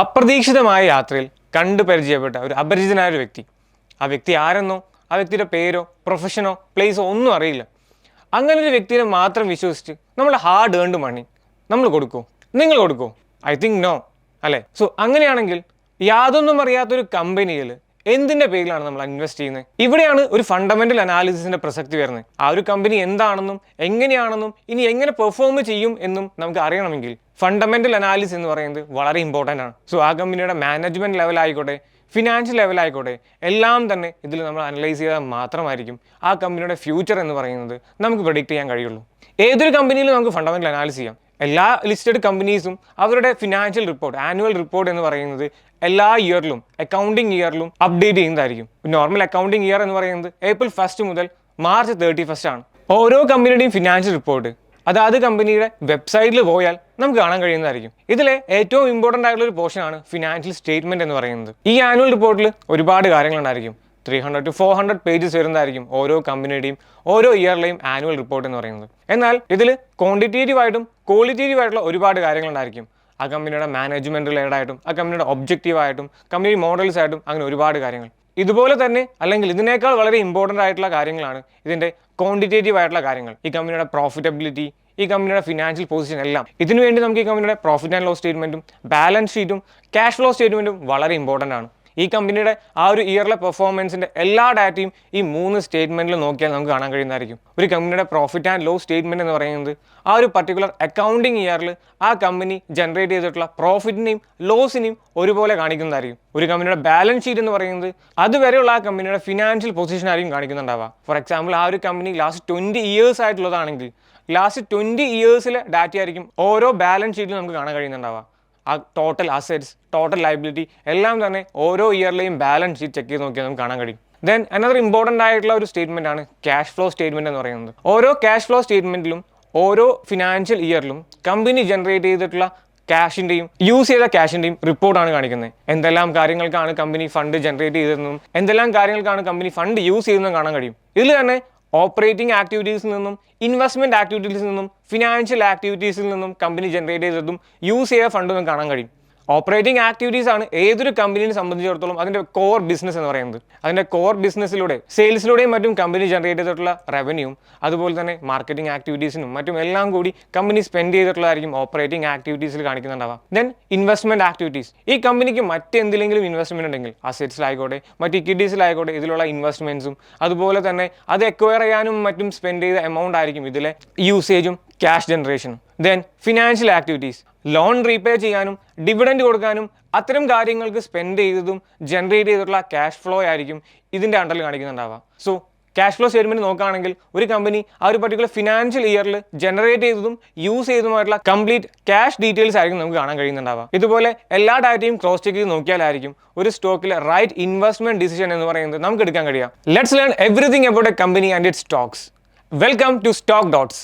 അപ്രതീക്ഷിതമായ യാത്രയിൽ കണ്ടു പരിചയപ്പെട്ട ഒരു അപരിചിതനായ ഒരു വ്യക്തി. ആ വ്യക്തി ആരെന്നോ ആ വ്യക്തിയുടെ പേരോ പ്രൊഫഷനോ പ്ലേസോ ഒന്നും അറിയില്ല. അങ്ങനെ ഒരു വ്യക്തിയെ മാത്രം വിശ്വസിച്ച് നമ്മുടെ ഹാർഡ് ഏൺഡ് മണി നമ്മൾ കൊടുക്കുമോ? നിങ്ങൾ കൊടുക്കുമോ? ഐ തിങ്ക് നോ, അല്ലേ? സോ അങ്ങനെയാണെങ്കിൽ യാതൊന്നും അറിയാത്തൊരു കമ്പനിയിൽ എന്തിൻ്റെ പേരിലാണ് നമ്മൾ ഇൻവെസ്റ്റ് ചെയ്യുന്നത്? ഇവിടെയാണ് ഒരു ഫണ്ടമെന്റൽ അനാലിസിസിന്റെ പ്രസക്തി വരുന്നത്. ആ ഒരു കമ്പനി എന്താണെന്നും എങ്ങനെയാണെന്നും ഇനി എങ്ങനെ പെർഫോം ചെയ്യും എന്നും നമുക്ക് അറിയണമെങ്കിൽ ഫണ്ടമെന്റൽ അനാലിസിസ് എന്ന് പറയുന്നത് വളരെ ഇമ്പോർട്ടൻ്റ് ആണ്. സോ ആ കമ്പനിയുടെ മാനേജ്മെന്റ് ലെവൽ ആയിക്കോട്ടെ, ഫിനാൻഷ്യൽ ലെവൽ ആയിക്കോട്ടെ, എല്ലാം തന്നെ ഇതിൽ നമ്മൾ അനലൈസ് ചെയ്താൽ മാത്രമായിരിക്കും ആ കമ്പനിയുടെ ഫ്യൂച്ചർ എന്ന് പറയുന്നത് നമുക്ക് പ്രെഡിക്റ്റ് ചെയ്യാൻ കഴിയുള്ളൂ. ഏതൊരു കമ്പനിയിലും നമുക്ക് ഫണ്ടമെന്റൽ അനാലിസിസ് ചെയ്യാം. എല്ലാ ലിസ്റ്റഡ് കമ്പനീസും അവരുടെ ഫിനാൻഷ്യൽ റിപ്പോർട്ട്, ആനുവൽ റിപ്പോർട്ട് എന്ന് പറയുന്നത് എല്ലാ ഇയറിലും അക്കൗണ്ടിങ് ഇയറിലും അപ്ഡേറ്റ് ചെയ്യുന്നതായിരിക്കും. നോർമൽ അക്കൗണ്ടിങ് ഇയർ എന്ന് പറയുന്നത് ഏപ്രിൽ 1 മുതൽ മാർച്ച് 31 ആണ്. ഓരോ കമ്പനിയുടെയും ഫിനാൻഷ്യൽ റിപ്പോർട്ട് അതാത് കമ്പനിയുടെ വെബ്സൈറ്റിൽ പോയാൽ നമുക്ക് കാണാൻ കഴിയുന്നതായിരിക്കും. ഇതിലെ ഏറ്റവും ഇമ്പോർട്ടൻ്റ് ആയിട്ടുള്ള ഒരു പോർഷനാണ് ഫിനാൻഷ്യൽ സ്റ്റേറ്റ്മെന്റ് എന്ന് പറയുന്നത്. ഈ ആനുവൽ റിപ്പോർട്ടിൽ ഒരുപാട് കാര്യങ്ങളുണ്ടായിരിക്കും. 300 to 400 പേജസ് വരുന്നതായിരിക്കും ഓരോ കമ്പനിയുടെയും ഓരോ ഇയറിലെയും ആനുവൽ റിപ്പോർട്ട് എന്ന് പറയുന്നത്. എന്നാൽ ഇതിൽ ക്വാണ്ടിറ്റേറ്റീവ് ആയിട്ടും ക്വാളിറ്റേറ്റീവ് ആയിട്ടുള്ള ഒരുപാട് കാര്യങ്ങളുണ്ടായിരിക്കും. ആ കമ്പനിയുടെ മാനേജ്മെന്റ് റിലേറ്റഡ് ആയിട്ടും ആ കമ്പനിയുടെ ഒബ്ജക്റ്റീവ് ആയിട്ടും കമ്പനി മോഡൽസ് ആയിട്ടും അങ്ങനെ ഒരുപാട് കാര്യങ്ങൾ. ഇതുപോലെ തന്നെ അല്ലെങ്കിൽ ഇതിനേക്കാൾ വളരെ ഇമ്പോർട്ടൻ്റ് ആയിട്ടുള്ള കാര്യങ്ങളാണ് ഇതിൻ്റെ ക്വാണ്ടിറ്റേറ്റീവ് ആയിട്ടുള്ള കാര്യങ്ങൾ. ഈ കമ്പനിയുടെ പ്രോഫിറ്റബിലിറ്റി, ഈ കമ്പനിയുടെ ഫിനാൻഷ്യൽ പൊസിഷൻ എല്ലാം. ഇതിനുവേണ്ടി നമുക്ക് ഈ കമ്പനിയുടെ പ്രോഫിറ്റ് ആൻഡ് ലോസ് സ്റ്റേറ്റ്മെന്റും ബാലൻസ് ഷീറ്റും ക്യാഷ് ഫ്ലോ സ്റ്റേറ്റ്മെന്റും വളരെ ഇമ്പോർട്ടൻ്റ് ആണ്. ഈ കമ്പനിയുടെ ആ ഒരു ഇയറിലെ പെർഫോമൻസിന്റെ എല്ലാ ഡാറ്റയും ഈ 3 സ്റ്റേറ്റ്മെന്റിൽ നോക്കിയാൽ നമുക്ക് കാണാൻ കഴിയുന്നതായിരിക്കും. ഒരു കമ്പനിയുടെ പ്രോഫിറ്റ് ആൻഡ് ലോസ് സ്റ്റേറ്റ്മെന്റ് എന്ന് പറയുന്നത് ആ ഒരു പർട്ടിക്കുലർ അക്കൗണ്ടിങ് ഇയറിൽ ആ കമ്പനി ജനറേറ്റ് ചെയ്തിട്ടുള്ള പ്രോഫിറ്റിനെയും ലോസിനെയും ഒരുപോലെ കാണിക്കുന്നതായിരിക്കും. ഒരു കമ്പനിയുടെ ബാലൻസ് ഷീറ്റ് എന്ന് പറയുന്നത് അതുവരെയുള്ള ആ കമ്പനിയുടെ ഫിനാൻഷ്യൽ പൊസിഷൻ ആയിരിക്കും കാണിക്കുന്നുണ്ടാവുക. ഫോർ എക്സാമ്പിൾ, ആ ഒരു കമ്പനി ലാസ്റ്റ് 20 ഇയേഴ്സ് ആയിട്ടുള്ളതാണെങ്കിൽ ലാസ്റ്റ് 20 ഇയേഴ്സിലെ ഡാറ്റ ആയിരിക്കും ഓരോ ബാലൻസ് ഷീറ്റിലും നമുക്ക് കാണാൻ കഴിയുന്നുണ്ടാവുക. ആ ടോട്ടൽ അസറ്റ്സ്, ടോട്ടൽ ലയബിലിറ്റി എല്ലാം തന്നെ ഓരോ ഇയറിലെയും ബാലൻസ് ഷീറ്റ് ചെക്ക് ചെയ്ത് നോക്കിയാൽ നമുക്ക് കാണാൻ കഴിയും. ദെൻ അനദർ ഇമ്പോർട്ടൻ്റ് ആയിട്ടുള്ള ഒരു സ്റ്റേറ്റ്മെന്റ് ആണ് ക്യാഷ് ഫ്ലോ സ്റ്റേറ്റ്മെന്റ് എന്ന് പറയുന്നത്. ഓരോ ക്യാഷ് ഫ്ലോ സ്റ്റേറ്റ്മെന്റിലും ഓരോ ഫിനാൻഷ്യൽ ഇയറിലും കമ്പനി ജനറേറ്റ് ചെയ്തിട്ടുള്ള ക്യാഷിന്റെയും യൂസ് ചെയ്ത ക്യാഷിന്റെയും റിപ്പോർട്ടാണ് കാണിക്കുന്നത്. എന്തെല്ലാം കാര്യങ്ങൾക്കാണ് കമ്പനി ഫണ്ട് ജനറേറ്റ് ചെയ്തതെന്നും എന്തെല്ലാം കാര്യങ്ങൾക്കാണ് കമ്പനി ഫണ്ട് യൂസ് ചെയ്തതെന്നും കാണാൻ കഴിയും. ഇതിൽ തന്നെ ഓപ്പറേറ്റിംഗ് ആക്ടിവിറ്റീസിൽ നിന്നും ഇൻവെസ്റ്റ്മെന്റ് ആക്ടിവിറ്റീസിൽ നിന്നും ഫിനാൻഷ്യൽ ആക്ടിവിറ്റീസിൽ നിന്നും കമ്പനി ജനറേറ്റ് ചെയ്തതും യൂസ് ചെയ്ത ഫണ്ടൊന്നും കാണാൻ കഴിയും. ഓപ്പറേറ്റിംഗ് ആക്ടിവിറ്റീസ് ആണ് ഏതൊരു കമ്പനിയെ സംബന്ധിച്ചിടത്തോളം അതിന്റെ കോർ ബിസിനസ് എന്ന് പറയുന്നത്. അതിന്റെ കോർ ബിസിനസ്സിലൂടെ സെയിൽസിലൂടെയും മറ്റും കമ്പനി ജനറേറ്റ് ചെയ്തിട്ടുള്ള റവന്യൂവും അതുപോലെ തന്നെ മാർക്കറ്റിംഗ് ആക്ടിവിറ്റീസിനും മറ്റും എല്ലാം കൂടി കമ്പനി സ്പെൻഡ് ചെയ്തിട്ടുള്ളതായിരിക്കും ഓപ്പറേറ്റിംഗ് ആക്ടിവിറ്റീസിൽ കാണിക്കുന്നുണ്ടാവാം. ദെൻ ഇൻവെസ്റ്റ്മെന്റ് ആക്ടിവിറ്റീസ്, ഈ കമ്പനിക്ക് മറ്റെന്തെങ്കിലും ഇൻവെസ്റ്റ്മെന്റ് ഉണ്ടെങ്കിൽ അസറ്റ്സിലായിക്കോട്ടെ മറ്റ് ഇക്വിറ്റീസിലായിക്കോട്ടെ ഇതിലുള്ള ഇൻവെസ്റ്റ്മെന്റ്സും അതുപോലെ തന്നെ അത് എക്വയർ ചെയ്യാനും മറ്റും സ്പെൻഡ് ചെയ്ത എമൗണ്ട് ആയിരിക്കും ഇതിലെ യൂസേജും ക്യാഷ് ജനറേഷനും. Then financial activities, loan repay ചെയ്യാനും ഡിവിഡൻഡ് കൊടുക്കാനും അത്തരം കാര്യങ്ങൾക്ക് സ്പെൻഡ് ചെയ്തതും ജനറേറ്റ് ചെയ്തിട്ടുള്ള ക്യാഷ് ഫ്ലോ ആയിരിക്കും ഇതിൻ്റെ അണ്ടറിൽ കാണിക്കുന്നുണ്ടാവുക. സോ ക്യാഷ് ഫ്ലോ സ്റ്റേറ്റ്മെന്റ് നോക്കുകയാണെങ്കിൽ ഒരു കമ്പനി ആ ഒരു പർട്ടിക്കുലർ ഫിനാൻഷ്യൽ ഇയറിൽ ജനറേറ്റ് ചെയ്തതും യൂസ് ചെയ്തതുമായിട്ടുള്ള കംപ്ലീറ്റ് ക്യാഷ് ഡീറ്റെയിൽസ് ആയിരിക്കും നമുക്ക് കാണാൻ കഴിയുന്നുണ്ടാവുക. ഇതുപോലെ എല്ലാ ഡാറ്റയും ക്രോസ് ചെക്ക് ചെയ്ത് നോക്കിയാലായിരിക്കും ഒരു സ്റ്റോക്കിലെ റൈറ്റ് ഇൻവെസ്റ്റ്മെന്റ് ഡിസിഷൻ എന്ന് പറയുന്നത് നമുക്ക് എടുക്കാൻ കഴിയുക. Let's learn everything about a company and its stocks. Welcome to Stock Dots.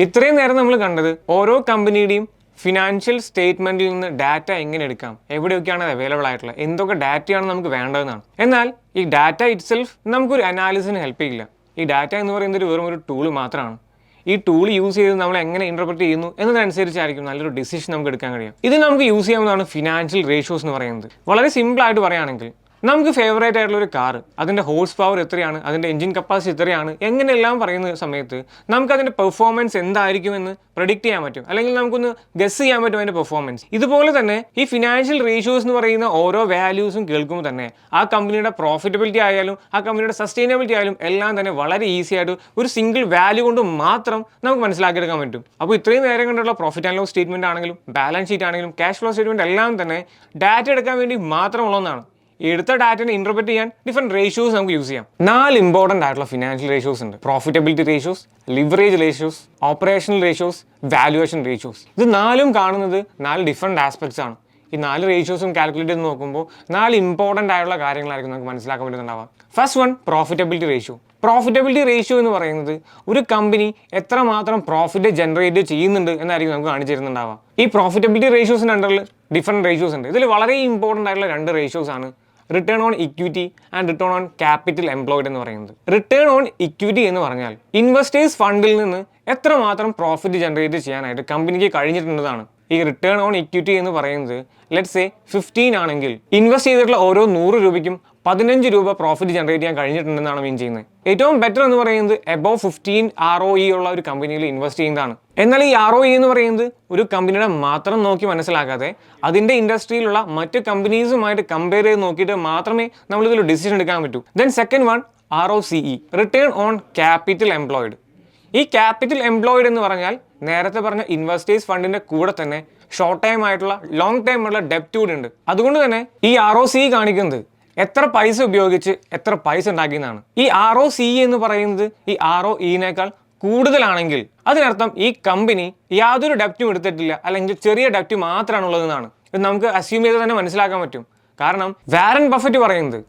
ഇത്രയും നേരം നമ്മൾ കണ്ടത് ഓരോ കമ്പനിയുടെയും ഫിനാൻഷ്യൽ സ്റ്റേറ്റ്മെന്റിൽ നിന്ന് ഡാറ്റ എങ്ങനെ എടുക്കാം, എവിടെയൊക്കെയാണ് അവൈലബിൾ ആയിട്ടുള്ളത്, എന്തൊക്കെ ഡാറ്റയാണ് നമുക്ക് വേണ്ടതെന്നാണ്. എന്നാൽ ഈ ഡാറ്റ ഇറ്റ്സെൽഫ് നമുക്കൊരു അനാലിസിന് ഹെൽപ്പ് ചെയ്യില്ല. ഈ ഡാറ്റ എന്ന് പറയുന്നത് വെറും ഒരു ടൂൾ മാത്രമാണ്. ഈ ടൂൾ യൂസ് ചെയ്ത് നമ്മൾ എങ്ങനെ ഇന്റർപ്രറ്റ് ചെയ്യുന്നു എന്നതനുസരിച്ചായിരിക്കും നല്ലൊരു ഡിസിഷൻ നമുക്ക് എടുക്കാൻ കഴിയും. ഇത് നമുക്ക് യൂസ് ചെയ്യാവുന്നതാണ് ഫിനാൻഷ്യൽ റേഷ്യോസ് എന്ന് പറയുന്നത്. വളരെ സിമ്പിൾ ആയിട്ട് പറയുകയാണെങ്കിൽ നമുക്ക് ഫേവറേറ്റ് ആയിട്ടുള്ള ഒരു കാർ, അതിൻ്റെ ഹോഴ്സ് പവർ എത്രയാണ്, അതിൻ്റെ എഞ്ചിൻ കപ്പാസിറ്റി എത്രയാണ്, എങ്ങനെയെല്ലാം പറയുന്ന സമയത്ത് നമുക്കതിൻ്റെ പെർഫോമൻസ് എന്തായിരിക്കുമെന്ന് പ്രെഡിക്റ്റ് ചെയ്യാൻ പറ്റും, അല്ലെങ്കിൽ നമുക്കൊന്ന് ഗസ് ചെയ്യാൻ പറ്റും അതിൻ്റെ പെർഫോമൻസ്. ഇതുപോലെ തന്നെ ഈ ഫിനാൻഷ്യൽ റേഷ്യോസ് എന്ന് പറയുന്ന ഓരോ വാല്യൂസും കേൾക്കുമ്പോൾ തന്നെ ആ കമ്പനിയുടെ പ്രോഫിറ്റബിലിറ്റി ആയാലും ആ കമ്പനിയുടെ സസ്റ്റൈനബിലിറ്റി ആയാലും എല്ലാം തന്നെ വളരെ ഈസി ആയിട്ട് ഒരു സിംഗിൾ വാല്യൂ കൊണ്ട് മാത്രം നമുക്ക് മനസ്സിലാക്കിയെടുക്കാൻ പറ്റും. അപ്പോൾ ഇത്രയും നേരം കൊണ്ടുള്ള പ്രോഫിറ്റ് ആൻഡ് ലോസ് സ്റ്റേറ്റ്മെന്റ് ആണെങ്കിലും ബാലൻസ് ഷീറ്റ് ആണെങ്കിലും ക്യാഷ് ഫ്ലോ സ്റ്റേറ്റ്മെന്റ് എല്ലാം തന്നെ ഡാറ്റ എടുക്കാൻ വേണ്ടി മാത്രമുള്ളതാണ്. എടുത്ത ഡാറ്റനെ ഇന്റർപ്രറ്റ് ചെയ്യാൻ ഡിഫറെന്റ് റേഷ്യോസ് നമുക്ക് യൂസ് ചെയ്യാം. 4 ഇമ്പോർട്ടൻ്റ് ആയിട്ടുള്ള ഫിനാൻഷ്യൽ റേഷ്യോസ് ഉണ്ട്. Profitability ratios, leverage ratios, operational ratios, valuation ratios. ഇത് 4 കാണുന്നത് 4 ഡിഫറെന്റ് ആസ്പെക്ട്സ് ആണ്. ഈ 4 റേഷ്യോസും കാൽക്കുലേറ്റ് ചെയ്ത് നോക്കുമ്പോൾ 4 ഇമ്പോർട്ടൻ്റ് ആയിട്ടുള്ള കാര്യങ്ങളായിരിക്കും നമുക്ക് മനസ്സിലാക്കാൻ പറ്റുന്നുണ്ടാവുക. First one, profitability ratio. Profitability ratio എന്ന് പറയുന്നത് ഒരു കമ്പനി എത്രമാത്രം പ്രോഫിറ്റ് ജനറേറ്റ് ചെയ്യുന്നുണ്ട് എന്നായിരിക്കും നമുക്ക് കാണിച്ചു തരുന്നുണ്ടാവുക. ഈ പ്രോഫിറ്റബിലിറ്റി റേഷ്യോസിൻ്റെ അണ്ടറിൽ ഡിഫറെന്റ് റേഷ്യോസ് ഉണ്ട്. ഇതിൽ വളരെ ഇമ്പോർട്ടൻ്റ് ആയിട്ടുള്ള 2 റേഷ്യോസ് ആണ് return on equity and return on capital employed എന്ന് പറയുന്നത്. റിട്ടേൺ ഓൺ ഇക്വിറ്റി എന്ന് പറഞ്ഞാൽ ഇൻവെസ്റ്റേഴ്സ് ഫണ്ടിൽ നിന്ന് എത്രമാത്രം പ്രോഫിറ്റ് ജനറേറ്റ് ചെയ്യാനായിട്ട് കമ്പനിക്ക് കഴിഞ്ഞിട്ടുണ്ടെന്നാണ്. ഈ റിട്ടേൺ ഓൺ ഇക്വിറ്റി എന്ന് പറയുന്നത് ലെറ്റ്സ് സേ 15 ആണെങ്കിൽ ഇൻവെസ്റ്റ് ചെയ്തിട്ടുള്ള ഓരോ 100 രൂപയ്ക്കും 15 രൂപ പ്രോഫിറ്റ് ജനറേറ്റ് ചെയ്യാൻ കഴിഞ്ഞിട്ടുണ്ടെന്നാണ് മീൻ ചെയ്യുന്നത്. ഏറ്റവും ബെറ്റർ എന്ന് പറയുന്നത് എബവ് 15 ROE ഉള്ള ഒരു കമ്പനിയിൽ ഇൻവെസ്റ്റ് ചെയ്യുന്നതാണ്. എന്നാൽ ഈ ROE എന്ന് പറയുന്നത് ഒരു കമ്പനിയുടെ മാത്രം നോക്കി മനസ്സിലാക്കാതെ അതിൻ്റെ ഇൻഡസ്ട്രിയിലുള്ള മറ്റ് കമ്പനീസുമായിട്ട് കമ്പയർ ചെയ്ത് നോക്കിയിട്ട് മാത്രമേ നമ്മളിതൊരു ഡിസിഷൻ എടുക്കാൻ പറ്റൂ. Then second one ROCE, return on capital employed. ഈ ക്യാപിറ്റൽ എംപ്ലോയിഡ് എന്ന് പറഞ്ഞാൽ നേരത്തെ പറഞ്ഞ ഇൻവെസ്റ്റേഴ്സ് ഫണ്ടിന്റെ കൂടെ തന്നെ ഷോർട്ട് ടൈം ആയിട്ടുള്ള ലോങ് ടൈം ഉള്ള ഡെപ്റ്റ് കൂടി ഉണ്ട്. അതുകൊണ്ട് തന്നെ ഈ ROCE കാണിക്കുന്നത് എത്ര പൈസ ഉപയോഗിച്ച് എത്ര പൈസ ഉണ്ടാക്കിയെന്നാണ്. ഈ ROCE എന്ന് പറയുന്നത് ഈ ROEനേക്കാൾ കൂടുതലാണെങ്കിൽ അതിനർത്ഥം ഈ കമ്പനി യാതൊരു ഡെപ്റ്റും എടുത്തിട്ടില്ല, അല്ലെങ്കിൽ ചെറിയ ഡെപ്റ്റ് മാത്രമാണ് ഉള്ളതെന്നാണ്. ഇത് നമുക്ക് അസ്യൂം ചെയ്ത് തന്നെ മനസ്സിലാക്കാൻ പറ്റും. കാരണം വാരൻ ബഫറ്റ് പറയുന്നത്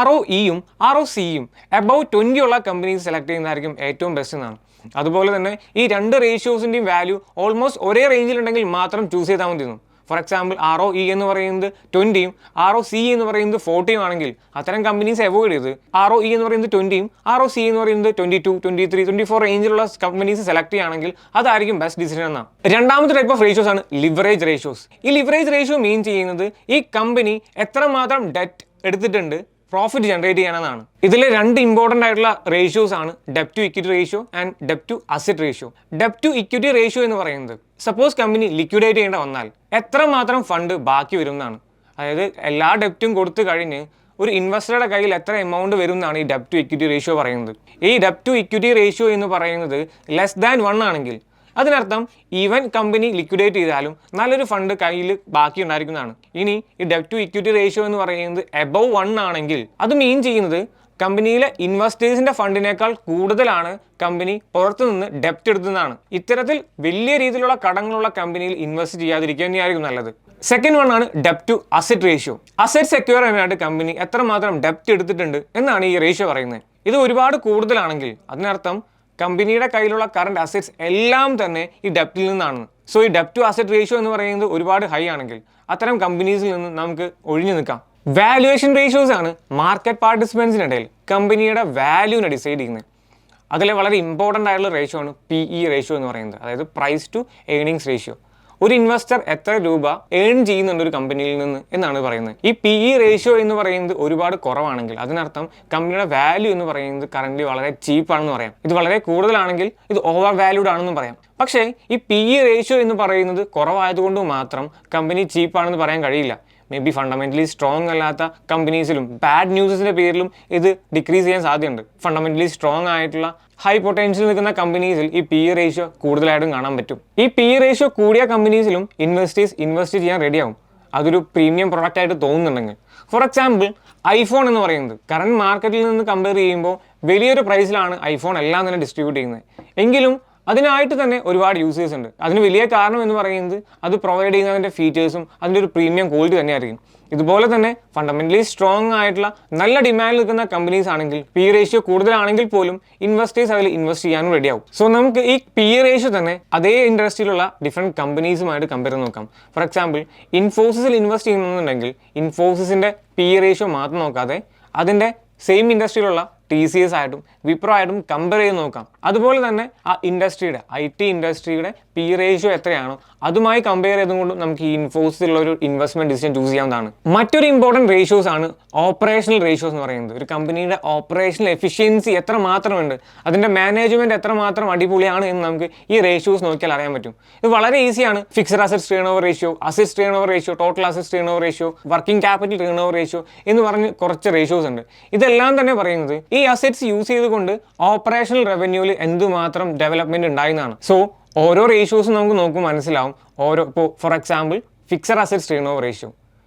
ROEയും ROCEയും എബവ് 20 ഉള്ള കമ്പനീസ് സെലക്ട് ചെയ്യുന്നതായിരിക്കും ഏറ്റവും ബെസ്റ്റ് എന്നാണ്. അതുപോലെ തന്നെ ഈ രണ്ട് റേഷ്യോസിൻ്റെയും വാല്യൂ ഓൾമോസ്റ്റ് ഒരേ റേഞ്ചിലുണ്ടെങ്കിൽ മാത്രം ചൂസ് ചെയ്താൽ മതിയെന്നു. ഫോർ എക്സാമ്പിൾ ROE എന്ന് പറയുന്നത് 20യും ROCE എന്ന് പറയുന്നത് 40യും ആണെങ്കിൽ അത്തരം കമ്പനീസ് അവോയ്ഡ് ചെയ്ത് ROE എന്ന് പറയുന്നത് 20യും ROCE എന്ന് പറയുന്നത് 22, 23, 24 റേഞ്ചിലുള്ള കമ്പനീസ് സെലക്ട് ചെയ്യുകയാണെങ്കിൽ അതായിരിക്കും ബെസ്റ്റ് ഡിസിഷൻ എന്നാണ്. രണ്ടാമത്തെ ടൈപ്പ് ഓഫ് റേഷ്യോസ് ആണ് ലിവറേജ് റേഷ്യോസ്. ഈ ലിവറേജ് റേഷ്യോ മീൻ ചെയ്യുന്നത് ഈ കമ്പനി എത്രമാത്രം ഡെറ്റ് എടുത്തിട്ടുണ്ട് പ്രോഫിറ്റ് ജനറേറ്റ് ചെയ്യാനെന്നാണ്. ഇതിൽ രണ്ട് ഇമ്പോർട്ടൻ്റ് ആയിട്ടുള്ള റേഷ്യോസ് ആണ് ഡെപ്റ്റ് to equity ratio and ഡെപ്റ്റ് to asset ratio. ഡെപ്റ്റ് to equity ratio എന്ന് പറയുന്നത് സപ്പോസ് കമ്പനി ലിക്വിഡേറ്റ് ചെയ്യേണ്ട വന്നാൽ എത്രമാത്രം ഫണ്ട് ബാക്കി വരും എന്നാണ്. അതായത് എല്ലാ ഡെപ്റ്റും കൊടുത്തു കഴിഞ്ഞ് ഒരു ഇൻവെസ്റ്ററുടെ കയ്യിൽ എത്ര എമൗണ്ട് വരും എന്നാണ് ഈ ഡെപ്റ്റ് ടു ഇക്വിറ്റി റേഷ്യോ പറയുന്നത്. ഈ ഡെപ്റ്റ് ടു ഇക്വിറ്റി റേഷ്യോ എന്ന് പറയുന്നത് ലെസ് ദാൻ 1 ആണെങ്കിൽ അതിനർത്ഥം ഈവൻ കമ്പനി ലിക്വിഡേറ്റ് ചെയ്താലും നല്ലൊരു ഫണ്ട് കയ്യിൽ ബാക്കി ഉണ്ടായിരിക്കുന്നതാണ്. ഇനി ഈ ഡെപ്റ്റ് ടു ഇക്വിറ്റി റേഷ്യോ എന്ന് പറയുന്നത് എബവ് 1 ആണെങ്കിൽ അത് മീൻ ചെയ്യുന്നത് കമ്പനിയിലെ ഇൻവെസ്റ്റേഴ്സിന്റെ ഫണ്ടിനേക്കാൾ കൂടുതലാണ് കമ്പനി പുറത്തുനിന്ന് ഡെപ്റ്റ് എടുത്തതാണ്. ഇത്തരത്തിൽ വലിയ രീതിയിലുള്ള കടങ്ങളുള്ള കമ്പനിയിൽ ഇൻവെസ്റ്റ് ചെയ്യാതിരിക്കുക തന്നെയായിരിക്കും നല്ലത്. സെക്കൻഡ് വൺ ആണ് ഡെപ്റ്റ് to asset ratio. Asset secure ചെയ്യാനായിട്ട് കമ്പനി എത്രമാത്രം ഡെപ്റ്റ് എടുത്തിട്ടുണ്ട് എന്നാണ് ഈ റേഷ്യോ പറയുന്നത്. ഇത് ഒരുപാട് കൂടുതലാണെങ്കിൽ അതിനർത്ഥം കമ്പനിയുടെ കയ്യിലുള്ള കറണ്ട് അസറ്റ്സ് എല്ലാം തന്നെ ഈ ഡെപ്റ്റിൽ നിന്നാണ്. സോ ഈ ഡെപ്റ്റ് ടു അസറ്റ് റേഷ്യോ എന്ന് പറയുന്നത് ഒരുപാട് ഹൈ ആണെങ്കിൽ അത്തരം കമ്പനീസിൽ നിന്ന് നമുക്ക് ഒഴിഞ്ഞു നിൽക്കാം. വാല്യുവേഷൻ റേഷ്യോസ് ആണ് മാർക്കറ്റ് പാർട്ടിസിപ്പൻസിനിടയിൽ കമ്പനിയുടെ വാല്യൂവിനെ ഡിസൈഡ് ചെയ്യുന്നത്. അതിലെ വളരെ ഇമ്പോർട്ടൻ്റ് ആയിട്ടുള്ള റേഷ്യോ ആണ് PE റേഷ്യോ എന്ന് പറയുന്നത്, അതായത് പ്രൈസ് ടു ഏർണിങ്സ് റേഷ്യോ. ഒരു ഇൻവെസ്റ്റർ എത്ര രൂപ ഏൺ ചെയ്യുന്നുണ്ട് ഒരു കമ്പനിയിൽ നിന്ന് എന്നാണ് പറയുന്നത്. ഈ PE റേഷ്യോ എന്ന് പറയുന്നത് ഒരുപാട് കുറവാണെങ്കിൽ അതിനർത്ഥം കമ്പനിയുടെ വാല്യൂ എന്ന് പറയുന്നത് കറന്റ് വളരെ ചീപ്പാണെന്ന് പറയാം. ഇത് വളരെ കൂടുതലാണെങ്കിൽ ഇത് ഓവർ വാല്യൂഡ് ആണെന്നും പറയാം. പക്ഷേ ഈ PE റേഷ്യോ എന്ന് പറയുന്നത് കുറവായതുകൊണ്ട് മാത്രം കമ്പനി ചീപ്പാണെന്ന് പറയാൻ കഴിയില്ല. മേ ബി ഫണ്ടമെന്റലി സ്ട്രോങ് അല്ലാത്ത കമ്പനീസിലും ബാഡ് ന്യൂസിന്റെ പേരിലും ഇത് ഡിക്രീസ് ചെയ്യാൻ സാധ്യതയുണ്ട്. ഫണ്ടമെന്റലി സ്ട്രോങ് ആയിട്ടുള്ള ഹൈ പൊട്ടൻഷ്യൽ നിൽക്കുന്ന കമ്പനീസിൽ ഈ PE റേഷ്യോ കൂടുതലായിട്ടും കാണാൻ പറ്റും. ഈ PE റേഷ്യോ കൂടിയ കമ്പനീസിലും ഇൻവെസ്റ്റേഴ്സ് ഇൻവെസ്റ്റ് ചെയ്യാൻ റെഡിയാവും, അതൊരു പ്രീമിയം പ്രൊഡക്റ്റ് ആയിട്ട് തോന്നുന്നുണ്ടെങ്കിൽ. ഫോർ എക്സാമ്പിൾ ഐഫോൺ എന്ന് പറയുന്നത് കറന്റ് മാർക്കറ്റിൽ നിന്ന് കമ്പയർ ചെയ്യുമ്പോൾ വലിയൊരു പ്രൈസിലാണ് ഐഫോൺ എല്ലാം തന്നെ ഡിസ്ട്രിബ്യൂട്ട് ചെയ്യുന്നത്. എങ്കിലും അതിനായിട്ട് തന്നെ ഒരുപാട് യൂസേഴ്സ് ഉണ്ട്. അതിന് വലിയ കാരണം എന്ന് പറയുന്നത് അത് പ്രൊവൈഡ് ചെയ്യുന്നതിൻ്റെ ഫീച്ചേഴ്സും അതിൻ്റെ ഒരു പ്രീമിയം ക്വാളിറ്റി തന്നെയായിരിക്കും. ഇതുപോലെ തന്നെ ഫണ്ടമെന്റലി സ്ട്രോങ് ആയിട്ടുള്ള നല്ല ഡിമാൻഡ് നിൽക്കുന്ന കമ്പനീസ് ആണെങ്കിൽ PE റേഷ്യോ കൂടുതലാണെങ്കിൽ പോലും ഇൻവെസ്റ്റേഴ്സ് അതിൽ ഇൻവെസ്റ്റ് ചെയ്യാനും റെഡിയാവും. സോ നമുക്ക് ഈ PE റേഷ്യോ തന്നെ അതേ ഇൻഡസ്ട്രിയിലുള്ള ഡിഫറെൻറ്റ് കമ്പനീസുമായിട്ട് കമ്പയർ ചെയ്ത് നോക്കാം. ഫോർ എക്സാമ്പിൾ ഇൻഫോസിസിൽ ഇൻവെസ്റ്റ് ചെയ്യുന്നുണ്ടെങ്കിൽ ഇൻഫോസിസിൻ്റെ PE റേഷ്യോ മാത്രം നോക്കാതെ അതിൻ്റെ സെയിം ഇൻഡസ്ട്രിയിലുള്ള TCS ആയിട്ടും വിപ്രോ ആയിട്ടും കമ്പയർ ചെയ്ത് നോക്കാം. അതുപോലെ തന്നെ ആ ഇൻഡസ്ട്രിയുടെ IT ഇൻഡസ്ട്രിയുടെ PE റേഷ്യോ എത്രയാണോ അതുമായി കമ്പയർ ചെയ്തുകൊണ്ട് നമുക്ക് ഈ ഇൻഫോസിലുള്ള ഒരു ഇൻവെസ്റ്റ്മെന്റ് ഡിസിഷൻ ചൂസ് ചെയ്യാവുന്നതാണ്. മറ്റൊരു ഇമ്പോർട്ടൻറ്റ് റേഷ്യോസ് ആണ് ഓപ്പറേഷണൽ റേഷ്യോസ് എന്ന് പറയുന്നത്. ഒരു കമ്പനിയുടെ ഓപ്പറേഷണൽ എഫിഷ്യൻസി എത്ര മാത്രമുണ്ട്, അതിൻ്റെ മാനേജ്മെന്റ് എത്രമാത്രം അടിപൊളിയാണ് എന്ന് നമുക്ക് ഈ റേഷ്യോസ് നോക്കിയാൽ അറിയാൻ പറ്റും. ഇത് വളരെ ഈസിയാണ്. Fixed assets turn over ratio, assets turn over ratio, total assets turn over ratio, working capital turnover ratio എന്ന് പറഞ്ഞ് കുറച്ച് റേഷ്യോസ് ഉണ്ട്. ഇതെല്ലാം തന്നെ പറയുന്നത് ഈ അസറ്റ്സ് യൂസ് ചെയ്തുകൊണ്ട് ഓപ്പറേഷണൽ റവന്യൂവിൽ എന്തുമാത്രം ഡെവലപ്മെന്റ് ഉണ്ടായിരുന്നതാണ്. സോ ഓരോ റേഷ്യോസും നമുക്ക് നോക്കുമ്പോൾ മനസ്സിലാവും. ഇപ്പോൾ for example fixed assets turn over ratio,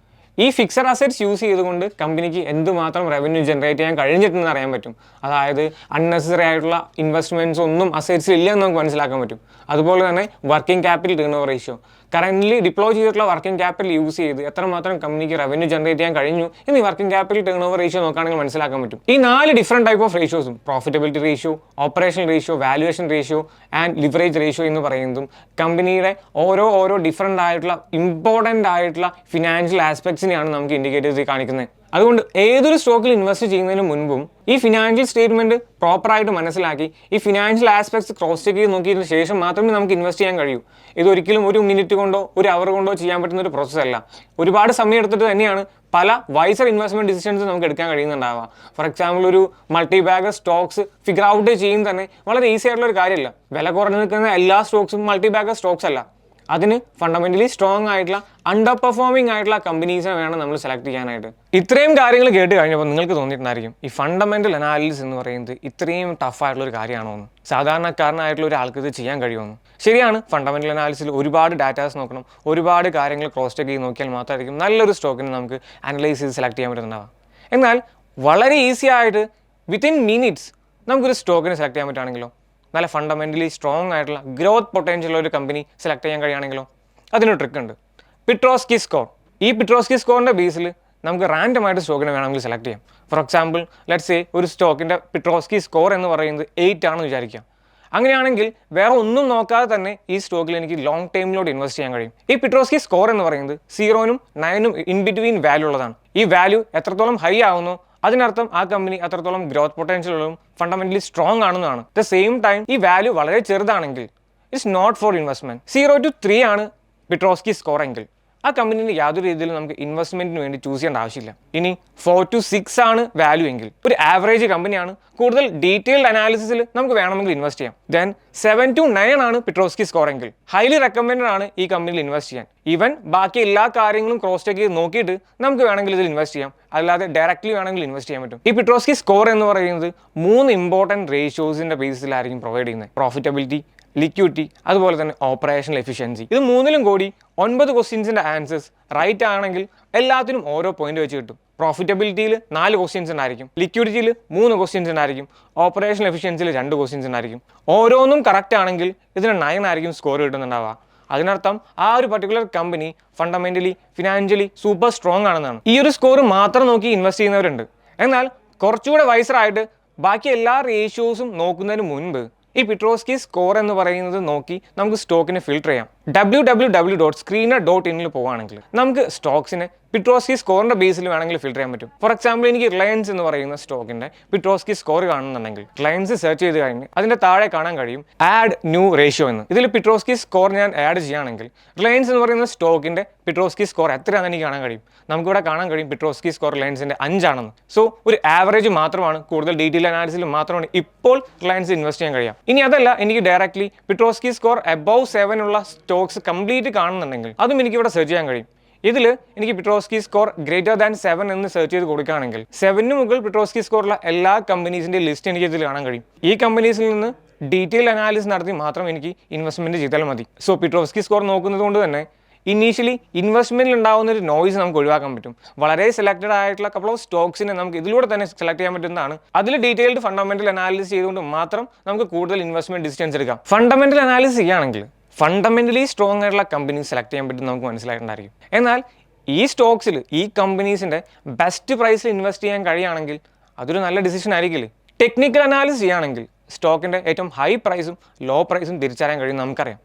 ഈ ഫിക്സഡ് അസറ്റ്സ് യൂസ് ചെയ്തുകൊണ്ട് കമ്പനിക്ക് എന്തുമാത്രം റവന്യൂ ജനറേറ്റ് ചെയ്യാൻ കഴിഞ്ഞിട്ടെന്ന് അറിയാൻ പറ്റും. അതായത് അൺനെസസറി ആയിട്ടുള്ള ഇൻവെസ്റ്റ്മെന്റ്സ് ഒന്നും അസറ്റ്സിൽ ഇല്ല എന്ന് നമുക്ക് മനസ്സിലാക്കാൻ പറ്റും. അതുപോലെ തന്നെ working capital turnover ratio, currently deploy ചെയ്തിട്ടുള്ള വർക്കിംഗ് ക്യാപിറ്റൽ യൂസ് ചെയ്ത് എത്രമാത്രം കമ്പനിക്ക് റവന്യൂ ജനറേറ്റ് ചെയ്യാൻ കഴിഞ്ഞു എന്ന് ഈ working capital turnover ratio നോക്കുകയാണെങ്കിൽ മനസ്സിലാക്കാൻ പറ്റും. ഈ 4 ഡിഫറെൻറ്റ് ടൈപ്പ് ഓഫ് റേഷ്യോസും profitability ratio, operational ratio, valuation ratio and leverage ratio എന്ന് പറയുന്നതും കമ്പനിയുടെ ഓരോ ഡിഫറെൻ്റ് ആയിട്ടുള്ള ഇമ്പോർട്ടൻ്റ് ആയിട്ടുള്ള ഫിനാൻഷ്യൽ ആസ്പെക്ട്സിനെയാണ് നമുക്ക് ഇൻഡിക്കേറ്റേഴ്സ് കാണിക്കുന്നത്. അതുകൊണ്ട് ഏതൊരു സ്റ്റോക്കിൽ ഇൻവെസ്റ്റ് ചെയ്യുന്നതിന് മുൻപും ഈ ഫിനാൻഷ്യൽ സ്റ്റേറ്റ്മെന്റ് പ്രോപ്പറായിട്ട് മനസ്സിലാക്കി ഈ ഫിനാൻഷ്യൽ ആസ്പെക്ട്സ് ക്രോസ് ചെക്ക് ചെയ്ത് നോക്കിയതിന് ശേഷം മാത്രമേ നമുക്ക് ഇൻവെസ്റ്റ് ചെയ്യാൻ കഴിയൂ. ഇതൊരിക്കലും ഒരു മിനിറ്റ് കൊണ്ടോ ഒരു അവർ കൊണ്ടോ ചെയ്യാൻ പറ്റുന്ന ഒരു പ്രോസസ്സ് അല്ല. ഒരുപാട് സമയം എടുത്തിട്ട് തന്നെയാണ് പല വൈസർ ഇൻവെസ്റ്റ്മെന്റ് ഡിസിഷൻസ് നമുക്ക് എടുക്കാൻ കഴിയുന്നുണ്ടാവുക. ഫോർ എക്സാമ്പിൾ ഒരു multibagger stocks figure out ചെയ്യുന്ന തന്നെ വളരെ ഈസി ആയിട്ടുള്ള ഒരു കാര്യമല്ല. വില കുറഞ്ഞു നിൽക്കുന്ന എല്ലാ സ്റ്റോക്സും മൾട്ടി ബാഗർ സ്റ്റോക്സ് അല്ല. അതിന് ഫണ്ടമെന്റലി സ്ട്രോങ് ആയിട്ടുള്ള അണ്ടർ പെർഫോമിംഗ് ആയിട്ടുള്ള കമ്പനീസിനെ വേണം നമ്മൾ സെലക്ട് ചെയ്യാനായിട്ട്. ഇത്രയും കാര്യങ്ങൾ കേട്ട് കഴിഞ്ഞപ്പോൾ നിങ്ങൾക്ക് തോന്നിയിട്ടുണ്ടായിരിക്കും ഈ ഫണ്ടമെന്റൽ അനാലിസിസ് എന്ന് പറയുന്നത് ഇത്രയും ടഫായിട്ടുള്ള ഒരു കാര്യമാണോ എന്ന്, സാധാരണക്കാരനായിട്ടുള്ള ഒരാൾക്ക് ഇത് ചെയ്യാൻ കഴിയുമെന്ന്. ശരിയാണ്, ഫണ്ടമെന്റൽ അനാലിസിസിൽ ഒരുപാട് ഡാറ്റാസ് നോക്കണം, ഒരുപാട് കാര്യങ്ങൾ ക്രോസ് ചെക്ക് ചെയ്ത് നോക്കിയാൽ മാത്രമായിരിക്കും നല്ലൊരു സ്റ്റോക്കിനെ നമുക്ക് അനലൈസ് ചെയ്ത് സെലക്ട് ചെയ്യാൻ പറ്റുന്നുണ്ടാവുക. എന്നാൽ വളരെ ഈസി ആയിട്ട് വിത്തിൻ മിനിറ്റ്സ് നമുക്കൊരു സ്റ്റോക്കിനെ സെലക്ട് ചെയ്യാൻ പറ്റുകയാണെങ്കിലോ, നല്ല ഫണ്ടമെന്റലി സ്ട്രോങ് ആയിട്ടുള്ള ഗ്രോത്ത് പൊട്ടൻഷ്യൽ ഒരു കമ്പനി സെലക്ട് ചെയ്യാൻ കഴിയുകയാണെങ്കിലോ, അതിനൊരു ട്രിക്ക് ഉണ്ട്, പിട്രോസ്കി സ്കോർ. ഈ പിട്രോസ്കി സ്കോറിൻ്റെ ബേസിൽ നമുക്ക് റാൻഡം ആയിട്ട് സ്റ്റോക്കിനെ വേണമെങ്കിൽ സെലക്ട് ചെയ്യാം. ഫോർ എക്സാമ്പിൾ ലെറ്റ്സ് സേ ഒരു സ്റ്റോക്കിൻ്റെ പിട്രോസ്കി സ്കോർ എന്ന് പറയുന്നത് 8 ആണെന്ന് വിചാരിക്കാം. അങ്ങനെയാണെങ്കിൽ വേറെ ഒന്നും നോക്കാതെ തന്നെ ഈ സ്റ്റോക്കിൽ എനിക്ക് ലോങ് ടൈമിലോട്ട് ഇൻവെസ്റ്റ് ചെയ്യാൻ കഴിയും. ഈ പിട്രോസ്കി സ്കോർ എന്ന് പറയുന്നത് 0-നും 9-നും ഇൻ ബിറ്റ്വീൻ വാല്യൂ ഉള്ളതാണ്. ഈ വാല്യൂ എത്രത്തോളം ഹൈ ആവുന്നോ അതിനർത്ഥം ആ കമ്പനി അത്രത്തോളം ഗ്രോത്ത് പൊട്ടൻഷ്യലും ഫണ്ടമെന്റലി സ്ട്രോങ് ആണെന്നാണ്. അറ്റ് ദ സെയിം ടൈം ഈ വാല്യൂ വളരെ ചെറുതാണെങ്കിൽ it's not for investment. 0 to 3 ആണ് പിട്രോസ്കി സ്കോർ എങ്കിൽ ആ കമ്പനിന് യാതൊരു രീതിയിലും നമുക്ക് ഇൻവെസ്റ്റ്മെന്റിന് വേണ്ടി ചൂസ് ചെയ്യേണ്ട ആവശ്യമില്ല. ഇനി 4 to 6 ആണ് വാല്യൂ എങ്കിൽ ഒരു ആവറേജ് കമ്പനിയാണ്, കൂടുതൽ ഡീറ്റെയിൽഡ് അനാലിസിസിൽ നമുക്ക് വേണമെങ്കിൽ ഇൻവെസ്റ്റ് ചെയ്യാം. ദെൻ 7 to 9 ആണ് പിട്രോസ്കി സ്കോർ എങ്കിൽ ഹൈലി റെക്കമെൻഡഡ് ആണ് ഈ കമ്പനിയിൽ ഇൻവെസ്റ്റ് ചെയ്യാൻ. ഈവൻ ബാക്കി എല്ലാ കാര്യങ്ങളും ക്രോസ് ചെക്ക് ചെയ്ത് നോക്കിയിട്ട് നമുക്ക് വേണമെങ്കിൽ ഇതിൽ ഇൻവെസ്റ്റ് ചെയ്യാം, അല്ലാതെ ഡയറക്റ്റ്ലി വേണമെങ്കിൽ ഇൻവെസ്റ്റ് ചെയ്യാൻ പറ്റും. ഈ പിട്രോസ്കി സ്കോർ എന്ന് പറയുന്നത് 3 ഇമ്പോർട്ടൻറ്റ് റേഷ്യോസിന്റെ ബേസിലായിരിക്കും പ്രൊവൈഡ് ചെയ്യുന്നത്: പ്രോഫിറ്റബിലിറ്റി, ലിക്വിഡിറ്റി, അതുപോലെ തന്നെ ഓപ്പറേഷണൽ എഫിഷ്യൻസി. ഇത് മൂന്നിലും കൂടി 9 ക്വസ്റ്റ്യൻസിന്റെ ആൻസേഴ്സ് റൈറ്റ് ആണെങ്കിൽ എല്ലാത്തിനും ഓരോ പോയിന്റ് വെച്ച് കിട്ടും. പ്രോഫിറ്റബിലിറ്റിയിൽ 4 ക്വസ്റ്റ്യൻസ് ഉണ്ടായിരിക്കും, ലിക്വിഡിറ്റിയിൽ 3 ക്വസ്റ്റ്യൻസ് ഉണ്ടായിരിക്കും, ഓപ്പറേഷണൽ എഫിഷ്യൻസിയിൽ 2 ക്വസ്റ്റ്യൻസ് ഉണ്ടായിരിക്കും. ഓരോന്നും കറക്റ്റ് ആണെങ്കിൽ ഇതിന് 9 ആയിരിക്കും സ്കോർ കിട്ടുന്നുണ്ടാവുക. അതിനർത്ഥം ആ ഒരു particular company fundamentally financially super strong ആണെന്നാണ്. ഈ ഒരു സ്കോർ മാത്രം നോക്കി ഇൻവെസ്റ്റ് ചെയ്യുന്നവരുണ്ട്. എന്നാൽ കുറച്ചുകൂടെ വൈസറായിട്ട് ബാക്കി എല്ലാ റേഷ്യോസും നോക്കുന്നതിന് മുൻപ് ഈ പിട്രോസ്കി സ്കോർ എന്ന് പറയുന്നത് നോക്കി നമുക്ക് സ്റ്റോക്കിനെ ഫിൽട്ടർ ചെയ്യാം. www.screener.in പോവുകയാണെങ്കിൽ നമുക്ക് സ്റ്റോക്സിനെ പിട്രോസ്കി സ്കോറിന്റെ ബേസിൽ വേണമെങ്കിൽ ഫിൽട്ടർ ചെയ്യാൻ പറ്റും. ഫോർ എക്സാമ്പിൾ എനിക്ക് റിലയൻസ് എന്ന് പറയുന്ന സ്റ്റോക്കിന്റെ പിട്രോസ്കി സ്കോർ കാണുന്നുണ്ടെങ്കിൽ റിലയൻസ് സെർച്ച് ചെയ്ത് കഴിഞ്ഞ് അതിന്റെ താഴെ കാണാൻ കഴിയും ആഡ് ന്യൂ റേഷ്യോ എന്ന്. ഇതിൽ പിട്രോസ്കി സ്കോർ ഞാൻ ആഡ് ചെയ്യുകയാണെങ്കിൽ റിലയൻസ് എന്ന് പറയുന്ന സ്റ്റോക്കിന്റെ പിട്രോസ്കി സ്കോർ എത്രയാണെന്ന് എനിക്ക് കാണാൻ കഴിയും. നമുക്കിവിടെ കാണാൻ കഴിയും പിട്രോസ്കി സ്കോർ റിലയൻസിന്റെ 5 ആണെന്ന്. സോ ഒരു ആവറേജ് മാത്രമാണ്, കൂടുതൽ ഡീറ്റെയിൽ അനാലിസിൽ മാത്രമാണ് ഇപ്പോൾ റിലയൻസ് ഇൻവെസ്റ്റ് ചെയ്യാൻ കഴിയാം. ഇനി അതല്ല, എനിക്ക് ഡയറക്ട്ലി പിട്രോസ്കി സ്കോർ above 7 ഉള്ള സ്റ്റോക്സ് കംപ്ലീറ്റ് കാണുന്നുണ്ടെങ്കിൽ അതും എനിക്ക് ഇവിടെ സെർച്ച് ചെയ്യാൻ കഴിയും. ഇതിൽ എനിക്ക് പിട്രോസ്കി സ്കോർ ഗ്രേറ്റർ ദാൻ 7 എന്ന് സെർച്ച് ചെയ്ത് കൊടുക്കുകയാണെങ്കിൽ 7-ന് മുകളിൽ പിട്രോസ്കി സ്കോറുള്ള എല്ലാ കമ്പനീസിന്റെ ലിസ്റ്റ് എനിക്ക് ഇതിൽ കാണാൻ കഴിയും. ഈ കമ്പനീസിൽ നിന്ന് ഡീറ്റെയിൽ അനാലിസിസ് നടത്തി മാത്രം എനിക്ക് ഇൻവെസ്റ്റ്മെന്റ് ചെയ്താൽ മതി. സോ പിട്രോസ്കി സ്കോർ നോക്കുന്നത് കൊണ്ട് തന്നെ ഇനീഷ്യലി ഇൻവെസ്റ്റ്മെന്റിൽ ഉണ്ടാകുന്ന ഒരു നോയ്സ് നമുക്ക് ഒഴിവാക്കാൻ പറ്റും. വളരെ സെലക്റ്റഡ് ആയിട്ടുള്ള കപ്പിൾ ഓഫ് സ്റ്റോക്സിനെ നമുക്ക് ഇതിലൂടെ തന്നെ സെലക്ട് ചെയ്യാൻ പറ്റുന്നതാണ്. അതിൽ ഡീറ്റെയിൽഡ് ഫണ്ടമെന്റൽ അനാലിസിസ് ചെയ്തുകൊണ്ട് മാത്രം നമുക്ക് കൂടുതൽ ഇൻവെസ്റ്റ്മെന്റ് ഡിസിഷൻസ് എടുക്കാം. ഫണ്ടമെന്റൽ അനാലിസിസ് ചെയ്യുകയാണെങ്കിൽ ഫണ്ടമെന്റലി സ്ട്രോങ് ആയിട്ടുള്ള കമ്പനി സെലക്ട് ചെയ്യാൻ പറ്റും നമുക്ക് മനസ്സിലായിട്ടുണ്ടായിരിക്കും. എന്നാൽ ഈ സ്റ്റോക്സിൽ ഈ കമ്പനീസിന്റെ ബെസ്റ്റ് പ്രൈസിൽ ഇൻവെസ്റ്റ് ചെയ്യാൻ കഴിയുകയാണെങ്കിൽ അതൊരു നല്ല ഡിസിഷൻ ആയിരിക്കില്ലേ. ടെക്നിക്കൽ അനാലിസിസ് ചെയ്യുകയാണെങ്കിൽ സ്റ്റോക്കിന്റെ ഏറ്റവും ഹൈ പ്രൈസും ലോ പ്രൈസും തിരിച്ചറിയാൻ കഴിയും നമുക്കറിയാം.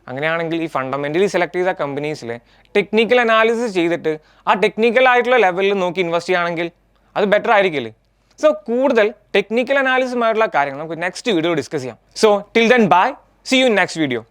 അങ്ങനെയാണെങ്കിൽ ഈ ഫണ്ടമെന്റലി സെലക്ട് ചെയ്ത കമ്പനീസിലെ ടെക്നിക്കൽ അനാലിസിസ് ചെയ്തിട്ട് ആ ടെക്നിക്കൽ ആയിട്ടുള്ള ലെവലിൽ നോക്കി ഇൻവെസ്റ്റ് ചെയ്യുകയാണെങ്കിൽ അത് ബെറ്റർ ആയിരിക്കില്ലേ. സോ കൂടുതൽ ടെക്നിക്കൽ അനാലിസിസുമായിട്ടുള്ള കാര്യങ്ങൾ നമുക്ക് നെക്സ്റ്റ് വീഡിയോ ഡിസ്കസ് ചെയ്യാം. So till then bye, see you in next video.